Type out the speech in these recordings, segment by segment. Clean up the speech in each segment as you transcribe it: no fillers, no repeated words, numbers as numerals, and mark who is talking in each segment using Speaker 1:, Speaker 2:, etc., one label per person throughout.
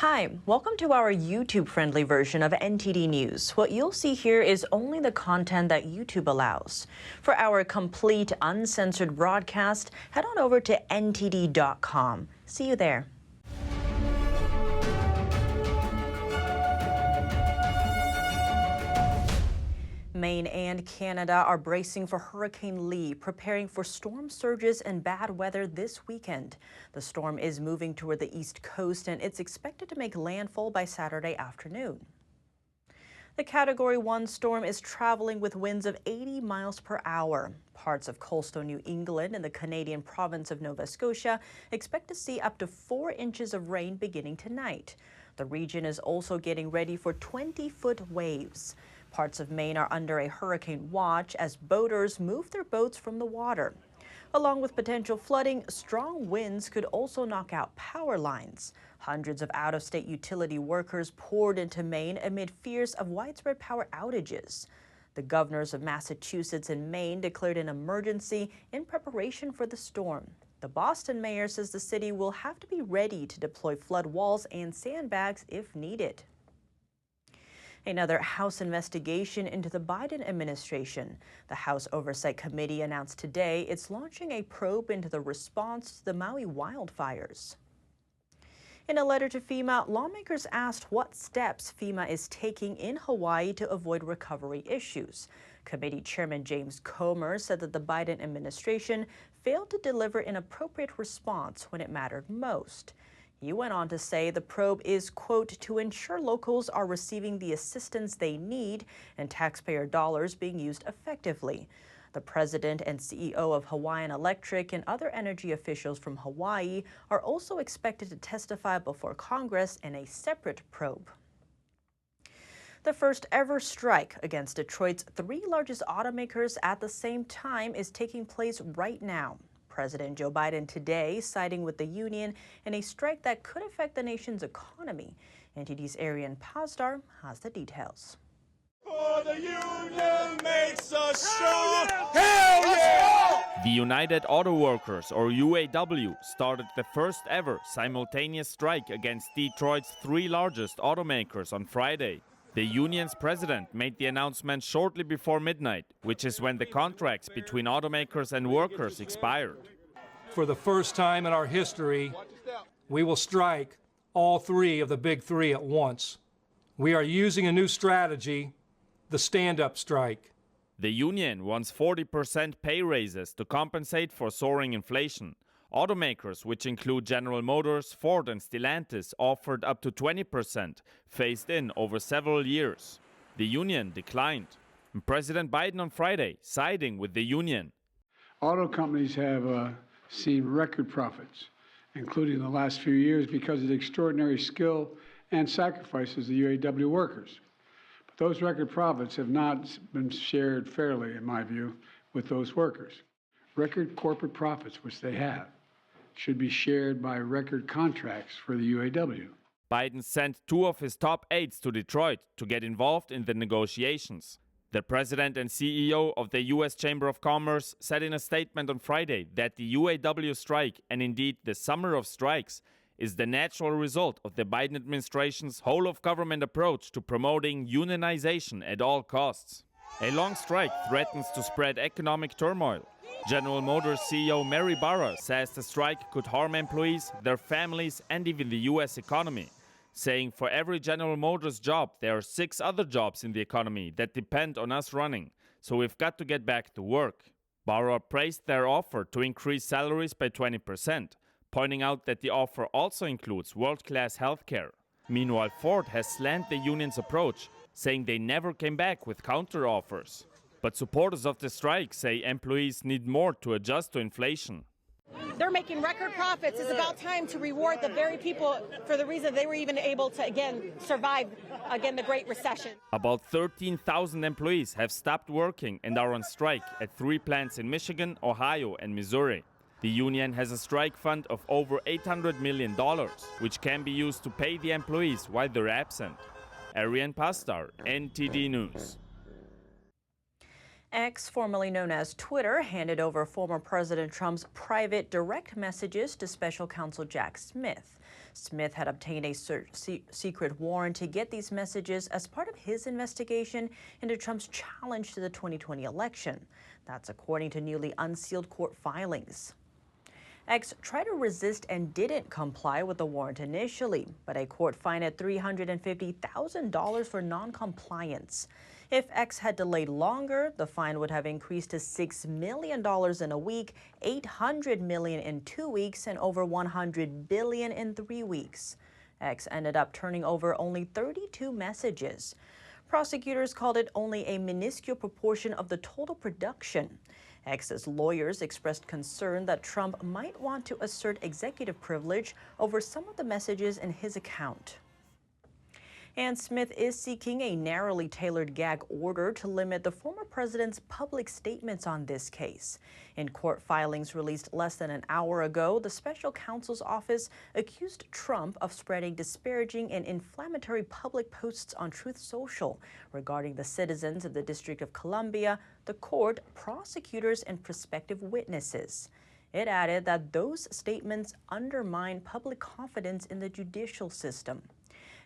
Speaker 1: Hi, welcome to our YouTube-friendly version of NTD News. What you'll see here is only the content that YouTube allows. For our complete, uncensored broadcast, head on over to ntd.com. See you there. Maine and Canada are bracing for Hurricane Lee, preparing for storm surges and bad weather this weekend. The storm is moving toward the east coast and it's expected to make landfall by Saturday afternoon. The Category 1 storm is traveling with winds of 80 miles per hour. Parts of coastal New England and the Canadian province of Nova Scotia expect to see up to 4 inches of rain beginning tonight. The region is also getting ready for 20-foot waves. Parts of Maine are under a hurricane watch as boaters move their boats from the water. Along with potential flooding, strong winds could also knock out power lines. Hundreds of out-of-state utility workers poured into Maine amid fears of widespread power outages. The governors of Massachusetts and Maine declared an emergency in preparation for the storm. The Boston mayor says the city will have to be ready to deploy flood walls and sandbags if needed. Another House investigation into the Biden administration. The House Oversight Committee announced today it's launching a probe into the response to the Maui wildfires. In a letter to FEMA, lawmakers asked what steps FEMA is taking in Hawaii to avoid recovery issues. Committee Chairman James Comer said that the Biden administration failed to deliver an appropriate response when it mattered most. He went on to say the probe is, quote, to ensure locals are receiving the assistance they need and taxpayer dollars being used effectively. The president and CEO of Hawaiian Electric and other energy officials from Hawaii are also expected to testify before Congress in a separate probe. The first ever strike against Detroit's 3 largest automakers at the same time is taking place right now. President Joe Biden today siding with the union in a strike that could affect the nation's economy. NTD's Arian Pazdar has the details.
Speaker 2: For the union makes us strong. Hell yeah!
Speaker 3: The United Autoworkers, or UAW, started the first ever simultaneous strike against Detroit's 3 largest automakers on Friday. The union's president made the announcement shortly before midnight, which is when the contracts between automakers and workers expired.
Speaker 4: For the first time in our history, we will strike all 3 of the big 3 at once. We are using a new strategy, the stand-up strike.
Speaker 3: The union wants 40% pay raises to compensate for soaring inflation. Automakers, which include General Motors, Ford, and Stellantis, offered up to 20%, phased in over several years. The union declined. President Biden on Friday siding with the union.
Speaker 5: Auto companies have seen record profits, including the last few years, because of the extraordinary skill and sacrifices of the UAW workers. But those record profits have not been shared fairly, in my view, with those workers. Record corporate profits, which they have, should be shared by record contracts for the UAW.
Speaker 3: Biden sent 2 of his top aides to Detroit to get involved in the negotiations. The president and CEO of the U.S. Chamber of Commerce said in a statement on Friday that the UAW strike, and indeed the summer of strikes, is the natural result of the Biden administration's whole-of-government approach to promoting unionization at all costs. A long strike threatens to spread economic turmoil. General Motors CEO Mary Barra says the strike could harm employees, their families, and even the U.S. economy, saying for every General Motors job, there are 6 other jobs in the economy that depend on us running, so we've got to get back to work. Barra praised their offer to increase salaries by 20%, pointing out that the offer also includes world-class healthcare. Meanwhile, Ford has slammed the union's approach, saying they never came back with counter-offers. But supporters of the strike say employees need more to adjust to inflation.
Speaker 6: They're making record profits. It's about time to reward the very people for the reason they were even able to, again, survive, the Great Recession.
Speaker 3: About 13,000 employees have stopped working and are on strike at 3 plants in Michigan, Ohio, and Missouri. The union has a strike fund of over $800 million, which can be used to pay the employees while they're absent. Arian Pastar, NTD News.
Speaker 1: X, formerly known as Twitter, handed over former President Trump's private direct messages to special counsel Jack Smith. Smith had obtained a secret warrant to get these messages as part of his investigation into Trump's challenge to the 2020 election. That's according to newly unsealed court filings. X tried to resist and didn't comply with the warrant initially, but a court fined at $350,000 for noncompliance. If X had delayed longer, the fine would have increased to $6 million in a week, $800 million in 2 weeks, and over $100 billion in 3 weeks. X ended up turning over only 32 messages. Prosecutors called it only a minuscule proportion of the total production. X's lawyers expressed concern that Trump might want to assert executive privilege over some of the messages in his account. And Smith is seeking a narrowly tailored gag order to limit the former president's public statements on this case. In court filings released less than an hour ago, the special counsel's office accused Trump of spreading disparaging and inflammatory public posts on Truth Social regarding the citizens of the District of Columbia, the court, prosecutors, and prospective witnesses. It added that those statements undermine public confidence in the judicial system.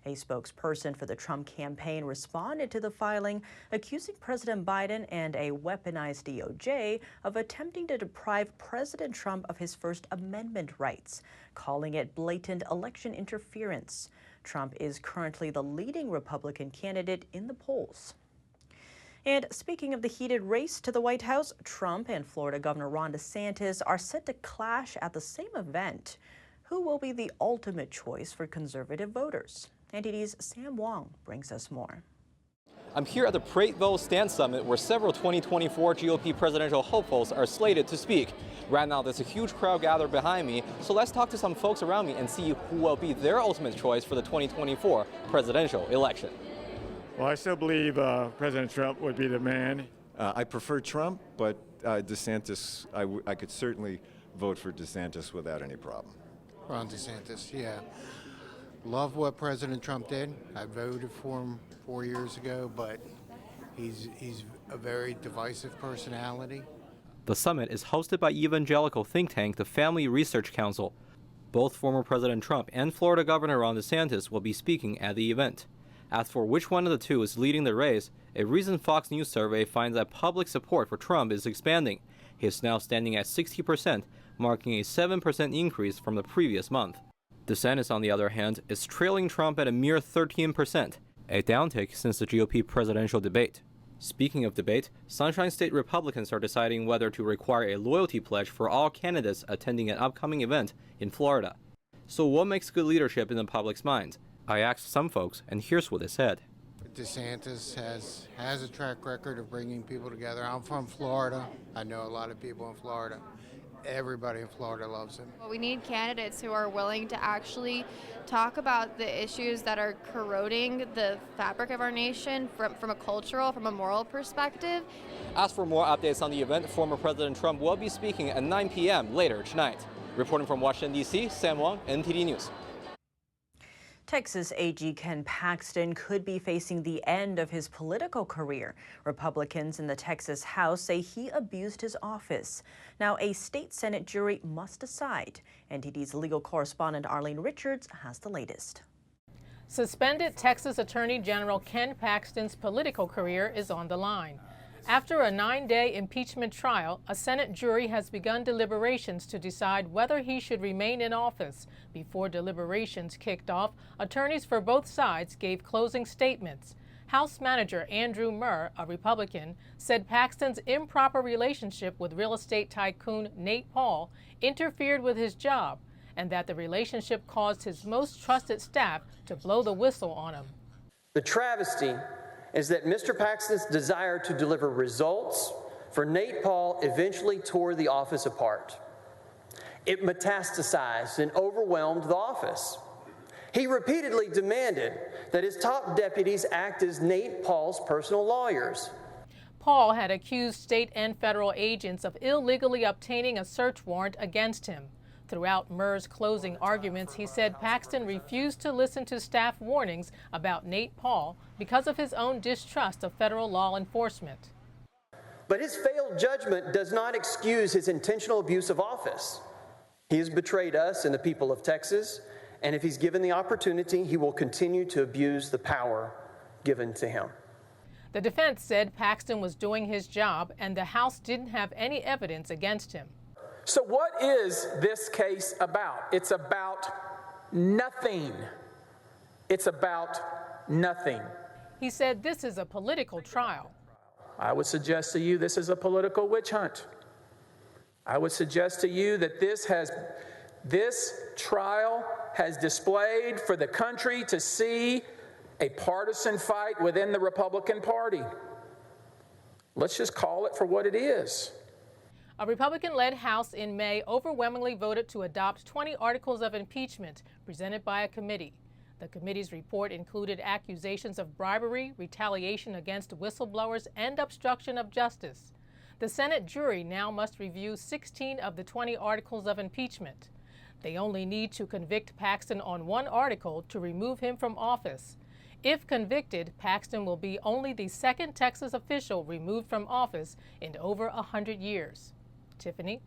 Speaker 1: A spokesperson for the Trump campaign responded to the filing, accusing President Biden and a weaponized DOJ of attempting to deprive President Trump of his First Amendment rights, calling it blatant election interference. Trump is currently the leading Republican candidate in the polls. And speaking of the heated race to the White House, Trump and Florida Governor Ron DeSantis are set to clash at the same event. Who will be the ultimate choice for conservative voters? NTD's Sam Wong brings us more.
Speaker 7: I'm here at the Prattville Stand Summit where several 2024 GOP presidential hopefuls are slated to speak. Right now there's a huge crowd gathered behind me, so let's talk to some folks around me and see who will be their ultimate choice for the 2024 presidential election.
Speaker 8: Well, I still believe President Trump would be the man.
Speaker 9: I prefer Trump, but DeSantis, I could certainly vote for DeSantis without any problem.
Speaker 10: Ron DeSantis, yeah. Love what President Trump did. I voted for him 4 years ago, but he's a very divisive personality.
Speaker 7: The summit is hosted by evangelical think tank the Family Research Council. Both former President Trump and Florida Governor Ron DeSantis will be speaking at the event. As for which one of the two is leading the race, a recent Fox News survey finds that public support for Trump is expanding. He is now standing at 60%, marking a 7% increase from the previous month. DeSantis, on the other hand, is trailing Trump at a mere 13%, a downtick since the GOP presidential debate. Speaking of debate, Sunshine State Republicans are deciding whether to require a loyalty pledge for all candidates attending an upcoming event in Florida. So what makes good leadership in the public's mind? I asked some folks, and here's what they said.
Speaker 10: DeSantis has a track record of bringing people together. I'm from Florida. I know a lot of people in Florida. Everybody in Florida loves him.
Speaker 11: We need candidates who are willing to actually talk about the issues that are corroding the fabric of our nation from a cultural, from a moral perspective.
Speaker 7: As for more updates on the event, former President Trump will be speaking at 9 p.m. later tonight. Reporting from Washington, D.C., Sam Wong, NTD News.
Speaker 1: Texas AG Ken Paxton could be facing the end of his political career. Republicans in the Texas House say he abused his office. Now, a state Senate jury must decide. NTD's legal correspondent Arlene Richards has the latest.
Speaker 12: Suspended Texas Attorney General Ken Paxton's political career is on the line. After a 9-day impeachment trial, a Senate jury has begun deliberations to decide whether he should remain in office. Before deliberations kicked off, attorneys for both sides gave closing statements. House Manager Andrew Murr, a Republican, said Paxton's improper relationship with real estate tycoon Nate Paul interfered with his job, and that the relationship caused his most trusted staff to blow the whistle on him.
Speaker 13: The travesty is that Mr. Paxton's desire to deliver results for Nate Paul eventually tore the office apart. It metastasized and overwhelmed the office. He repeatedly demanded that his top deputies act as Nate Paul's personal lawyers.
Speaker 12: Paul had accused state and federal agents of illegally obtaining a search warrant against him. Throughout Murr's closing arguments, he said Paxton refused to listen to staff warnings about Nate Paul because of his own distrust of federal law enforcement.
Speaker 13: But his failed judgment does not excuse his intentional abuse of office. He has betrayed us and the people of Texas, And if he's given the opportunity, he will continue to abuse the power given to him.
Speaker 12: The defense said Paxton was doing his job and the House didn't have any evidence against him.
Speaker 14: So what is this case about? It's about nothing. It's about nothing.
Speaker 12: He said this is a political trial.
Speaker 14: I would suggest to you this is a political witch hunt. I would suggest to you that this trial has displayed for the country to see a partisan fight within the Republican Party. Let's just call it for what it is.
Speaker 12: A Republican-led House in May overwhelmingly voted to adopt 20 articles of impeachment presented by a committee. The committee's report included accusations of bribery, retaliation against whistleblowers, and obstruction of justice. The Senate jury now must review 16 of the 20 articles of impeachment. They only need to convict Paxton on one article to remove him from office. If convicted, Paxton will be only the second Texas official removed from office in over 100 years. Tiffany?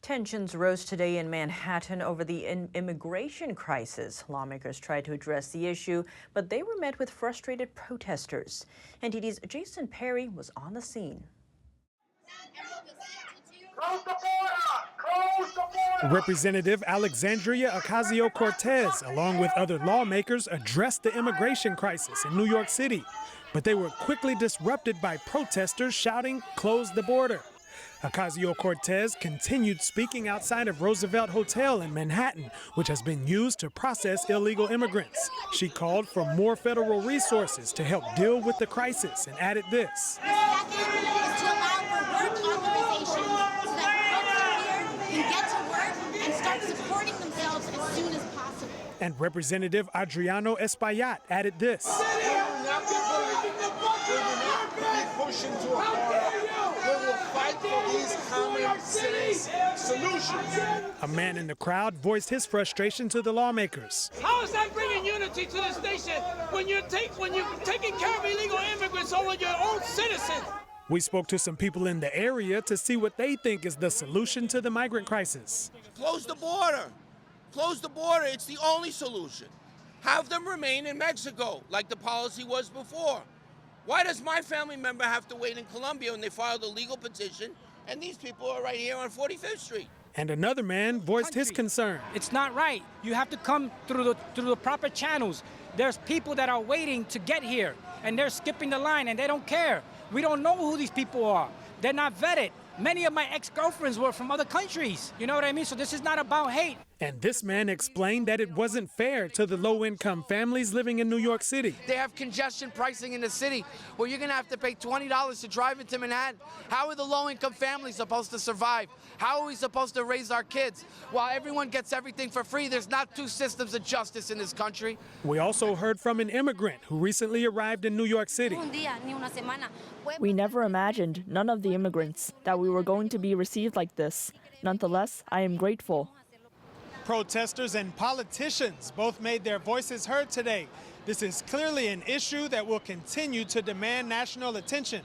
Speaker 1: Tensions rose today in Manhattan over the immigration crisis. Lawmakers tried to address the issue, but they were met with frustrated protesters. NTD's Jason Perry was on the scene.
Speaker 2: Close the border! Close the border!
Speaker 15: Representative Alexandria Ocasio-Cortez, along with other lawmakers, addressed the immigration crisis in New York City, but they were quickly disrupted by protesters shouting, "Close the border." Ocasio-Cortez continued speaking outside of Roosevelt Hotel in Manhattan, which has been used to process illegal immigrants. She called for more federal resources to help deal with the crisis and added this.
Speaker 16: The second is to allow for work authorization so that folks here can get to work and start supporting themselves as soon as possible.
Speaker 15: And Representative Adriano Espaillat added this. A man in the crowd voiced his frustration to the lawmakers.
Speaker 17: How is that bringing unity to this nation when you're taking care of illegal immigrants over your own citizens?
Speaker 15: We spoke to some people in the area to see what they think is the solution to the migrant crisis.
Speaker 18: Close the border. Close the border. It's the only solution. Have them remain in Mexico like the policy was before. Why does my family member have to wait in Colombia when they filed a legal petition and these people are right here on 45th Street?
Speaker 15: And another man voiced his concern.
Speaker 19: It's not right. You have to come through the proper channels. There's people that are waiting to get here, and they're skipping the line, and they don't care. We don't know who these people are. They're not vetted. Many of my ex-girlfriends were from other countries. You know what I mean? So this is not about hate.
Speaker 15: And this man explained that it wasn't fair to the low-income families living in New York City.
Speaker 20: They have congestion pricing in the city where you're going to have to pay $20 to drive into Manhattan. How are the low-income families supposed to survive? How are we supposed to raise our kids? While everyone gets everything for free, there's not two systems of justice in this country.
Speaker 15: We also heard from an immigrant who recently arrived in New York City.
Speaker 21: We never imagined, none of the immigrants, that we were going to be received like this. Nonetheless, I am grateful.
Speaker 15: Protesters and politicians both made their voices heard today. This is clearly an issue that will continue to demand national attention.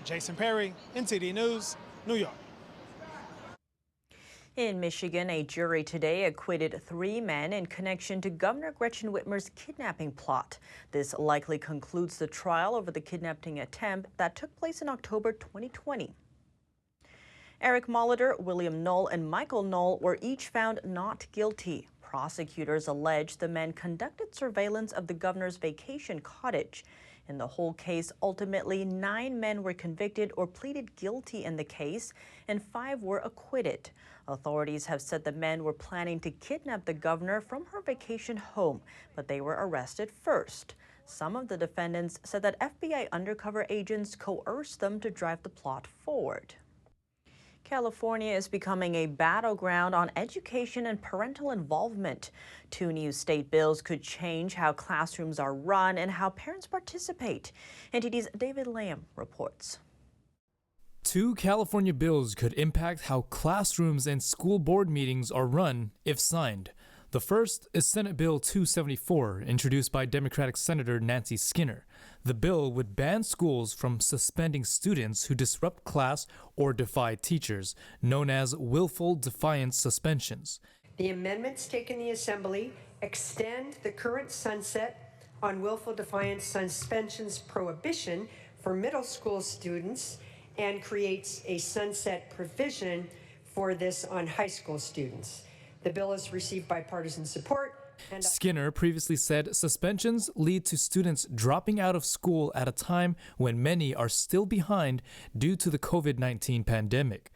Speaker 15: Jason Perry, NTD News, New York.
Speaker 1: In Michigan, a jury today acquitted 3 men in connection to Governor Gretchen Whitmer's kidnapping plot. This likely concludes the trial over the kidnapping attempt that took place in October 2020. Eric Molitor, William Knoll, and Michael Knoll were each found not guilty. Prosecutors allege the men conducted surveillance of the governor's vacation cottage. In the whole case, ultimately 9 men were convicted or pleaded guilty in the case, and 5 were acquitted. Authorities have said the men were planning to kidnap the governor from her vacation home, but they were arrested first. Some of the defendants said that FBI undercover agents coerced them to drive the plot forward. California is becoming a battleground on education and parental involvement. 2 new state bills could change how classrooms are run and how parents participate. NTD's David Lamb reports.
Speaker 22: 2 California bills could impact how classrooms and school board meetings are run if signed. The first is Senate Bill 274, introduced by Democratic Senator Nancy Skinner. The bill would ban schools from suspending students who disrupt class or defy teachers, known as willful defiance suspensions.
Speaker 4: The amendments taken in the Assembly extend the current sunset on willful defiance suspensions prohibition for middle school students and creates a sunset provision for this on high school students. The bill has received bipartisan support.
Speaker 22: Skinner previously said suspensions lead to students dropping out of school at a time when many are still behind due to the COVID-19 pandemic.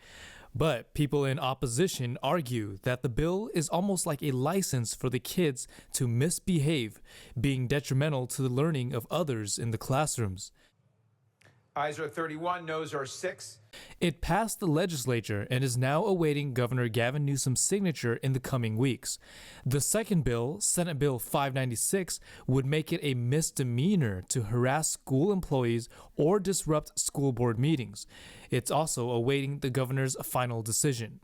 Speaker 22: But people in opposition argue that the bill is almost like a license for the kids to misbehave, being detrimental to the learning of others in the classrooms.
Speaker 5: Ayes are 31, noes are 6.
Speaker 22: It passed the legislature and is now awaiting Governor Gavin Newsom's signature in the coming weeks. The second bill, Senate Bill 596, would make it a misdemeanor to harass school employees or disrupt school board meetings. It's also awaiting the governor's final decision.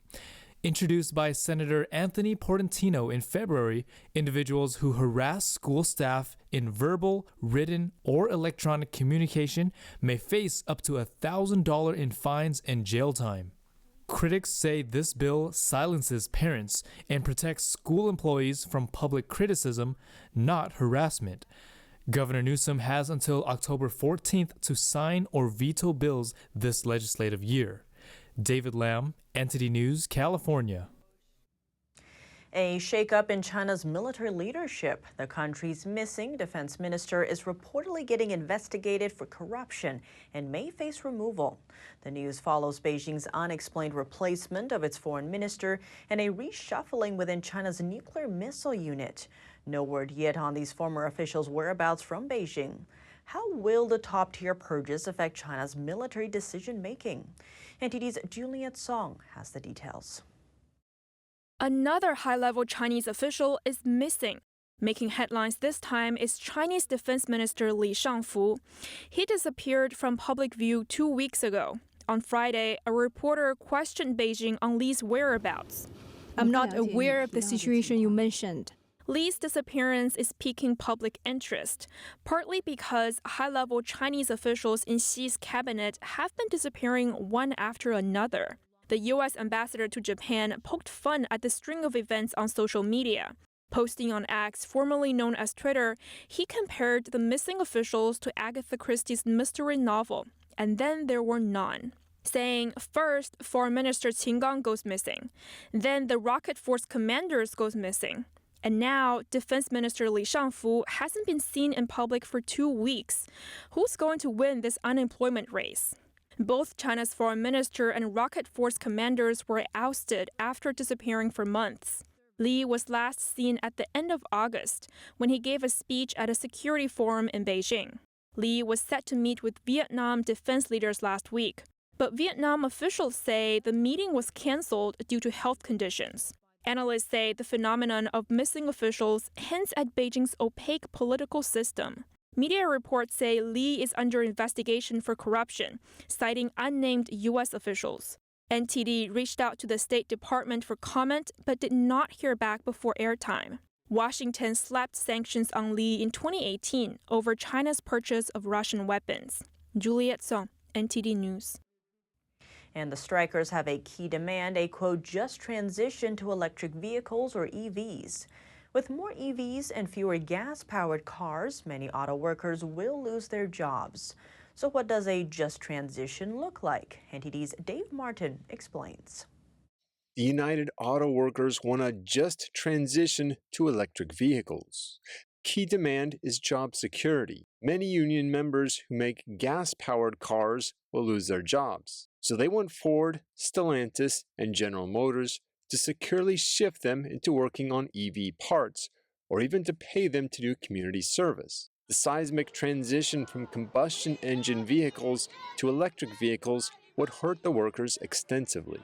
Speaker 22: Introduced by Senator Anthony Portantino in February, individuals who harass school staff in verbal, written, or electronic communication may face up to $1,000 in fines and jail time. Critics say this bill silences parents and protects school employees from public criticism, not harassment. Governor Newsom has until October 14th to sign or veto bills this legislative year. David Lamb, NTD News, California.
Speaker 1: A shakeup in China's military leadership. The country's missing defense minister is reportedly getting investigated for corruption and may face removal. The news follows Beijing's unexplained replacement of its foreign minister and a reshuffling within China's nuclear missile unit. No word yet on these former officials' whereabouts from Beijing. How will the top-tier purges affect China's military decision-making? NTD's Juliet Song has the details.
Speaker 23: Another high-level Chinese official is missing. Making headlines this time is Chinese Defense Minister Li Shangfu. He disappeared from public view 2 weeks ago. On Friday, a reporter questioned Beijing on Li's whereabouts.
Speaker 24: I'm not aware of the situation you mentioned.
Speaker 23: Li's disappearance is piquing public interest, partly because high-level Chinese officials in Xi's cabinet have been disappearing one after another. The U.S. ambassador to Japan poked fun at the string of events on social media. Posting on X, formerly known as Twitter, he compared the missing officials to Agatha Christie's mystery novel, and then there were none. Saying, first, Foreign Minister Qin Gang goes missing, then the rocket force commanders goes missing. And now, Defense Minister Li Shangfu hasn't been seen in public for 2 weeks. Who's going to win this unemployment race? Both China's foreign minister and rocket force commanders were ousted after disappearing for months. Li was last seen at the end of August when he gave a speech at a security forum in Beijing. Li was set to meet with Vietnam defense leaders last week, but Vietnam officials say the meeting was canceled due to health conditions. Analysts say the phenomenon of missing officials hints at Beijing's opaque political system. Media reports say Li is under investigation for corruption, citing unnamed U.S. officials. NTD reached out to the State Department for comment but did not hear back before airtime. Washington slapped sanctions on Li in 2018 over China's purchase of Russian weapons. Juliet Song, NTD News.
Speaker 1: And the strikers have a key demand, a quote, just transition to electric vehicles or EVs. With more EVs and fewer gas-powered cars, many auto workers will lose their jobs. So what does a just transition look like? NTD's Dave Martin explains.
Speaker 25: The United Auto Workers want a just transition to electric vehicles. Key demand is job security. Many union members who make gas-powered cars will lose their jobs. So they want Ford, Stellantis, and General Motors to securely shift them into working on EV parts, or even to pay them to do community service. The seismic transition from combustion engine vehicles to electric vehicles would hurt the workers extensively.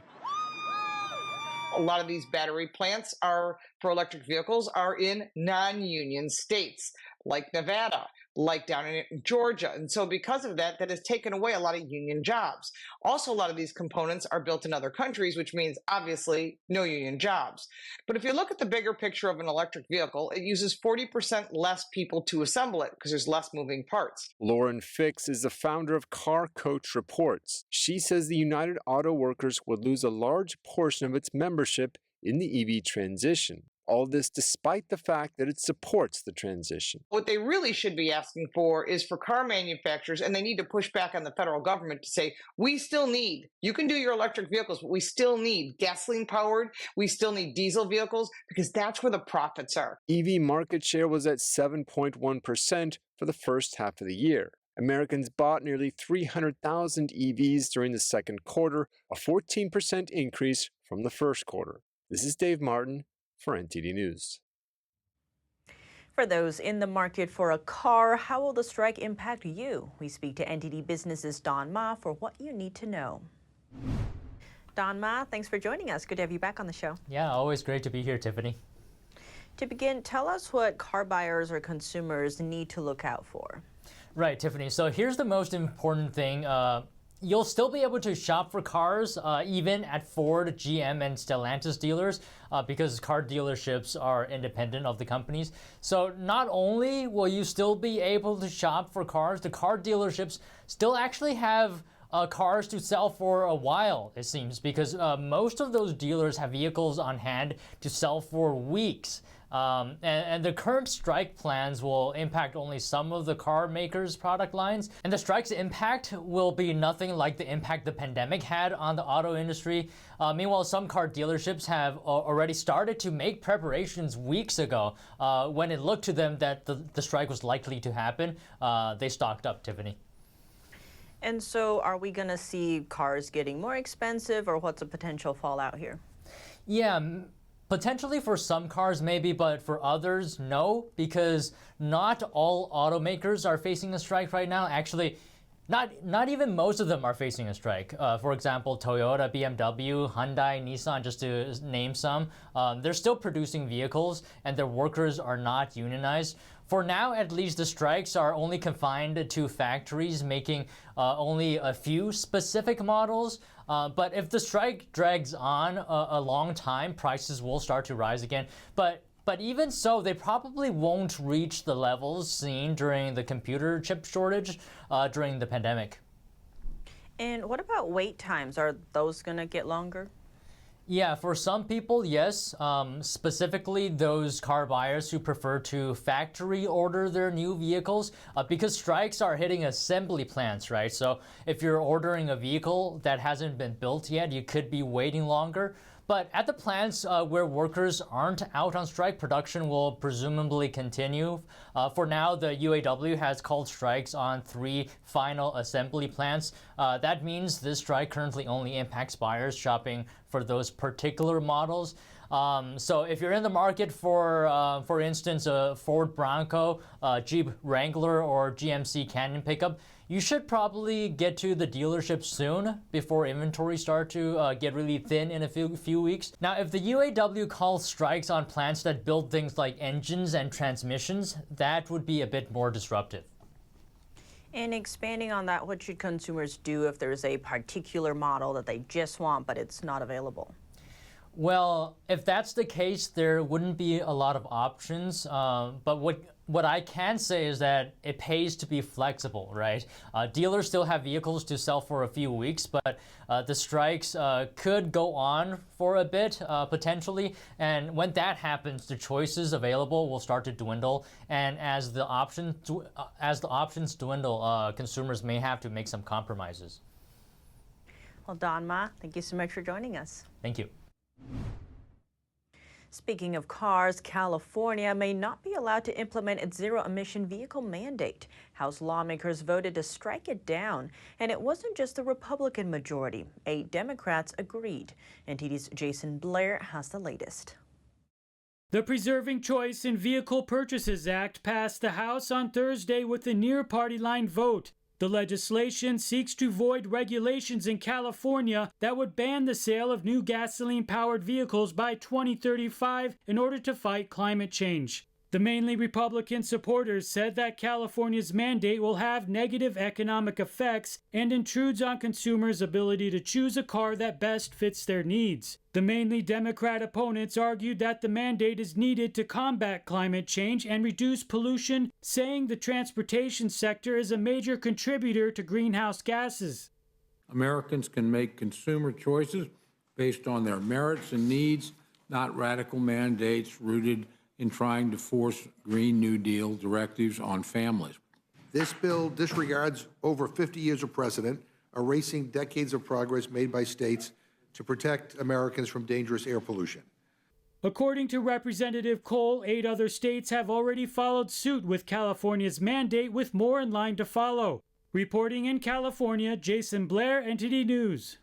Speaker 26: A lot of these battery plants for electric vehicles are in non-union states, like Nevada, like down in Georgia. And so because of that, that has taken away a lot of union jobs. Also, a lot of these components are built in other countries, which means obviously no union jobs. But if you look at the bigger picture of an electric vehicle, it uses 40% less people to assemble it because there's less moving parts.
Speaker 25: Lauren Fix is the founder of Car Coach Reports. She says the United Auto Workers would lose a large portion of its membership in the EV transition. All this despite the fact that it supports the transition.
Speaker 26: What they really should be asking for is for car manufacturers, and they need to push back on the federal government to say, we still need, you can do your electric vehicles, but we still need gasoline powered, we still need diesel vehicles, because that's where the profits are.
Speaker 25: EV market share was at 7.1% for the first half of the year. Americans bought nearly 300,000 EVs during the second quarter, a 14% increase from the first quarter. This is Dave Martin for NTD News.
Speaker 1: For those in the market for a car, how will the strike impact you? We speak to NTD Business's Don Ma for what you need to know. Don Ma, thanks for joining us. Good to have you back on the show.
Speaker 3: Yeah, always great to be here, Tiffany.
Speaker 1: To begin, tell us what car buyers or consumers need to look out for.
Speaker 3: Right, Tiffany. So here's the most important thing. You'll still be able to shop for cars even at Ford, GM, and Stellantis dealers because car dealerships are independent of the companies. So not only will you still be able to shop for cars, the car dealerships still actually have cars to sell for a while, it seems, because most of those dealers have vehicles on hand to sell for weeks. And the current strike plans will impact only some of the car makers' product lines. And the strike's impact will be nothing like the impact the pandemic had on the auto industry. Meanwhile, some car dealerships have already started to make preparations weeks ago when it looked to them that the strike was likely to happen. They stocked up, Tiffany.
Speaker 1: And so are we going to see cars getting more expensive, or what's a potential fallout here?
Speaker 3: Yeah. Potentially for some cars, maybe, but for others, no, because not all automakers are facing a strike right now. Actually, not even most of them are facing a strike. For example, Toyota, BMW, Hyundai, Nissan, just to name some, they're still producing vehicles and their workers are not unionized. For now, at least, the strikes are only confined to factories making only a few specific models. But if the strike drags on a long time, prices will start to rise again. But even so, they probably won't reach the levels seen during the computer chip shortage during the pandemic.
Speaker 1: And what about wait times? Are those going to get longer?
Speaker 3: Yeah, for some people, yes. Specifically those car buyers who prefer to factory order their new vehicles because strikes are hitting assembly plants, right? So if you're ordering a vehicle that hasn't been built yet, you could be waiting longer. But at the plants where workers aren't out on strike, production will presumably continue. For now, the UAW has called strikes on 3 final assembly plants. That means this strike currently only impacts buyers shopping for those particular models. So if you're in the market for instance, a Ford Bronco, Jeep Wrangler, or GMC Canyon pickup, you should probably get to the dealership soon before inventory start to get really thin in a few weeks. Now, if the UAW calls strikes on plants that build things like engines and transmissions, that would be a bit more disruptive.
Speaker 1: And expanding on that, what should consumers do if there's a particular model that they just want, but it's not available?
Speaker 3: Well, if that's the case, there wouldn't be a lot of options. But what I can say is that it pays to be flexible, right? Dealers still have vehicles to sell for a few weeks, but the strikes could go on for a bit, potentially. And when that happens, the choices available will start to dwindle. And as the options dwindle, consumers may have to make some compromises.
Speaker 1: Well, Don Ma, thank you so much for joining us.
Speaker 3: Thank you.
Speaker 1: Speaking of cars, California may not be allowed to implement its zero-emission vehicle mandate. House lawmakers voted to strike it down, and it wasn't just the Republican majority. 8 Democrats agreed. NTD's Jason Blair has the latest.
Speaker 6: The Preserving Choice in Vehicle Purchases Act passed the House on Thursday with a near-party line vote. The legislation seeks to void regulations in California that would ban the sale of new gasoline-powered vehicles by 2035 in order to fight climate change. The mainly Republican supporters said that California's mandate will have negative economic effects and intrudes on consumers' ability to choose a car that best fits their needs. The mainly Democrat opponents argued that the mandate is needed to combat climate change and reduce pollution, saying the transportation sector is a major contributor to greenhouse gases.
Speaker 8: Americans can make consumer choices based on their merits and needs,
Speaker 7: not radical mandates rooted in trying to force Green New Deal directives on families.
Speaker 8: This bill disregards over 50 years of precedent, erasing decades of progress made by states to protect Americans from dangerous air pollution.
Speaker 6: According to Representative Cole, 8 other states have already followed suit with California's mandate, with more in line to follow. Reporting in California, Jason Blair, NTD News.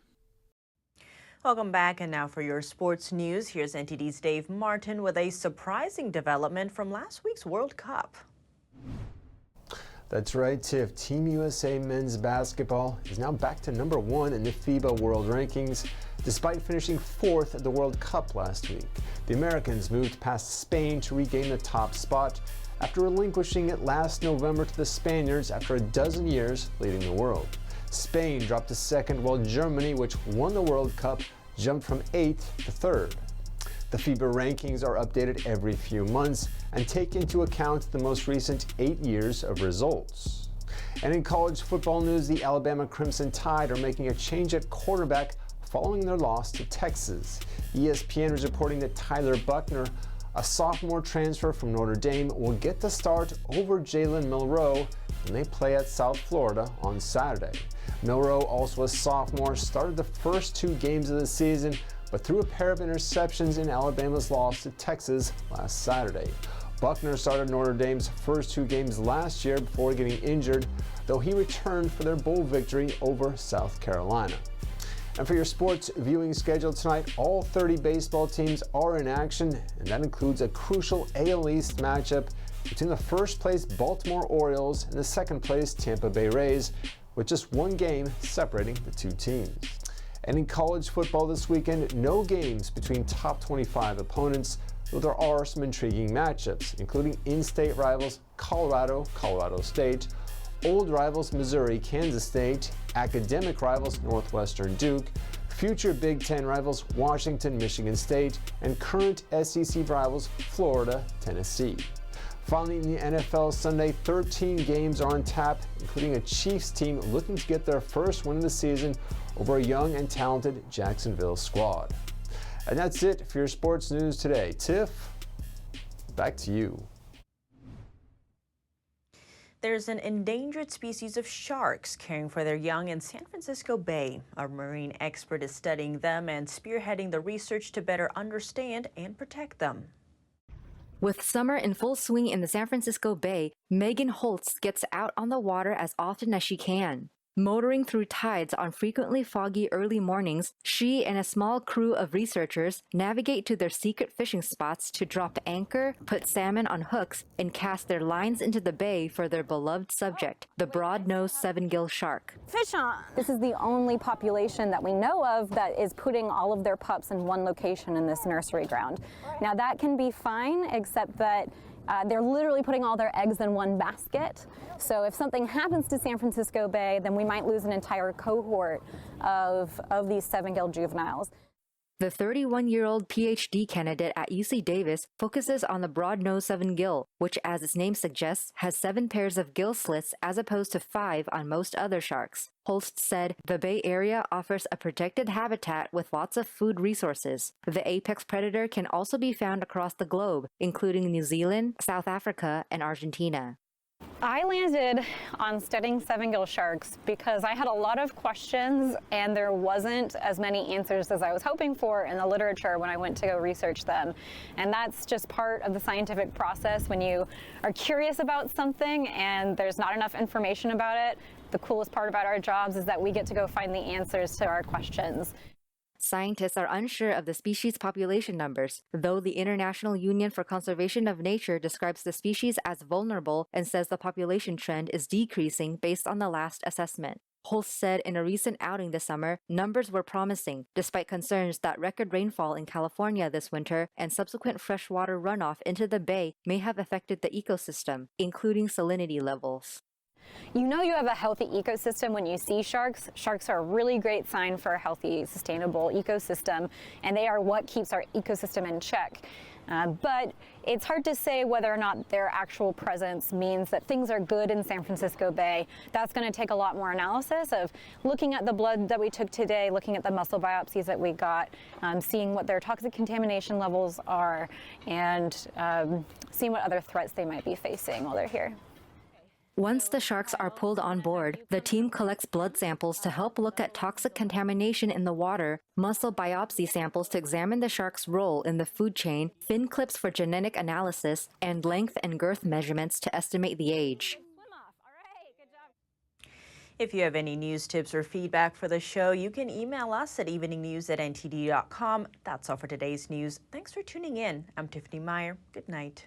Speaker 1: Welcome back, and now for your sports news, here's NTD's Dave Martin with a surprising development from last week's World Cup.
Speaker 25: That's right, Tiff. Team USA men's basketball is now back to #1 in the FIBA World Rankings, despite finishing 4th at the World Cup last week. The Americans moved past Spain to regain the top spot after relinquishing it last November to the Spaniards after a dozen years leading the world. Spain dropped to 2nd, while Germany, which won the World Cup, jumped from 8th to 3rd. The FIBA rankings are updated every few months and take into account the most recent 8 years of results. And in college football news, the Alabama Crimson Tide are making a change at quarterback following their loss to Texas. ESPN is reporting that Tyler Buckner, a sophomore transfer from Notre Dame, will get the start over Jalen Milroe when they play at South Florida on Saturday. Milroe, also a sophomore, started the first 2 games of the season, but threw a pair of interceptions in Alabama's loss to Texas last Saturday. Buckner started Notre Dame's first 2 games last year before getting injured, though he returned for their bowl victory over South Carolina. And for your sports viewing schedule tonight, all 30 baseball teams are in action, and that includes a crucial AL East matchup between the first-place Baltimore Orioles and the second-place Tampa Bay Rays, with just 1 game separating the 2 teams. And in college football this weekend, no games between top 25 opponents, though there are some intriguing matchups, including in-state rivals Colorado, Colorado State, old rivals Missouri, Kansas State, academic rivals Northwestern Duke, future Big Ten rivals Washington, Michigan State, and current SEC rivals Florida, Tennessee. Finally, in the NFL Sunday, 13 games are on tap, including a Chiefs team looking to get their first win of the season over a young and talented Jacksonville squad. And that's it for your sports news today. Tiff, back to you.
Speaker 1: There's an endangered species of sharks caring for their young in San Francisco Bay. A marine expert is studying them and spearheading the research to better understand and protect them.
Speaker 9: With summer in full swing in the San Francisco Bay, Megan Holtz gets out on the water as often as she can. Motoring through tides on frequently foggy early mornings, she and a small crew of researchers navigate to their secret fishing spots to drop anchor, put salmon on hooks, and cast their lines into the bay for their beloved subject, the broad-nosed seven-gill shark.
Speaker 10: Fish on! This is the only population that we know of that is putting all of their pups in one location in this nursery ground. Now that can be fine, except that they're literally putting all their eggs in one basket. So if something happens to San Francisco Bay, then we might lose an entire cohort of these seven-gill juveniles.
Speaker 9: The 31-year-old PhD candidate at UC Davis focuses on the broad-nosed seven-gill, which, as its name suggests, has 7 pairs of gill slits as opposed to 5 on most other sharks. Holst said the Bay Area offers a protected habitat with lots of food resources. The apex predator can also be found across the globe, including New Zealand, South Africa, and Argentina.
Speaker 10: I landed on studying seven-gill sharks because I had a lot of questions and there wasn't as many answers as I was hoping for in the literature when I went to go research them. And that's just part of the scientific process. When you are curious about something and there's not enough information about it, the coolest part about our jobs is that we get to go find the answers to our questions.
Speaker 9: Scientists are unsure of the species' population numbers, though the International Union for Conservation of Nature describes the species as vulnerable and says the population trend is decreasing based on the last assessment. Holst said in a recent outing this summer, numbers were promising, despite concerns that record rainfall in California this winter and subsequent freshwater runoff into the bay may have affected the ecosystem, including salinity levels.
Speaker 10: You know you have a healthy ecosystem when you see sharks. Sharks are a really great sign for a healthy, sustainable ecosystem, and they are what keeps our ecosystem in check. But it's hard to say whether or not their actual presence means that things are good in San Francisco Bay. That's going to take a lot more analysis of looking at the blood that we took today, looking at the muscle biopsies that we got, seeing what their toxic contamination levels are, and seeing what other threats they might be facing while they're here.
Speaker 9: Once the sharks are pulled on board, the team collects blood samples to help look at toxic contamination in the water, muscle biopsy samples to examine the shark's role in the food chain, fin clips for genetic analysis, and length and girth measurements to estimate the age.
Speaker 1: If you have any news tips or feedback for the show, you can email us at eveningnews@ntd.com. That's all for today's news. Thanks for tuning in. I'm Tiffany Meyer. Good night.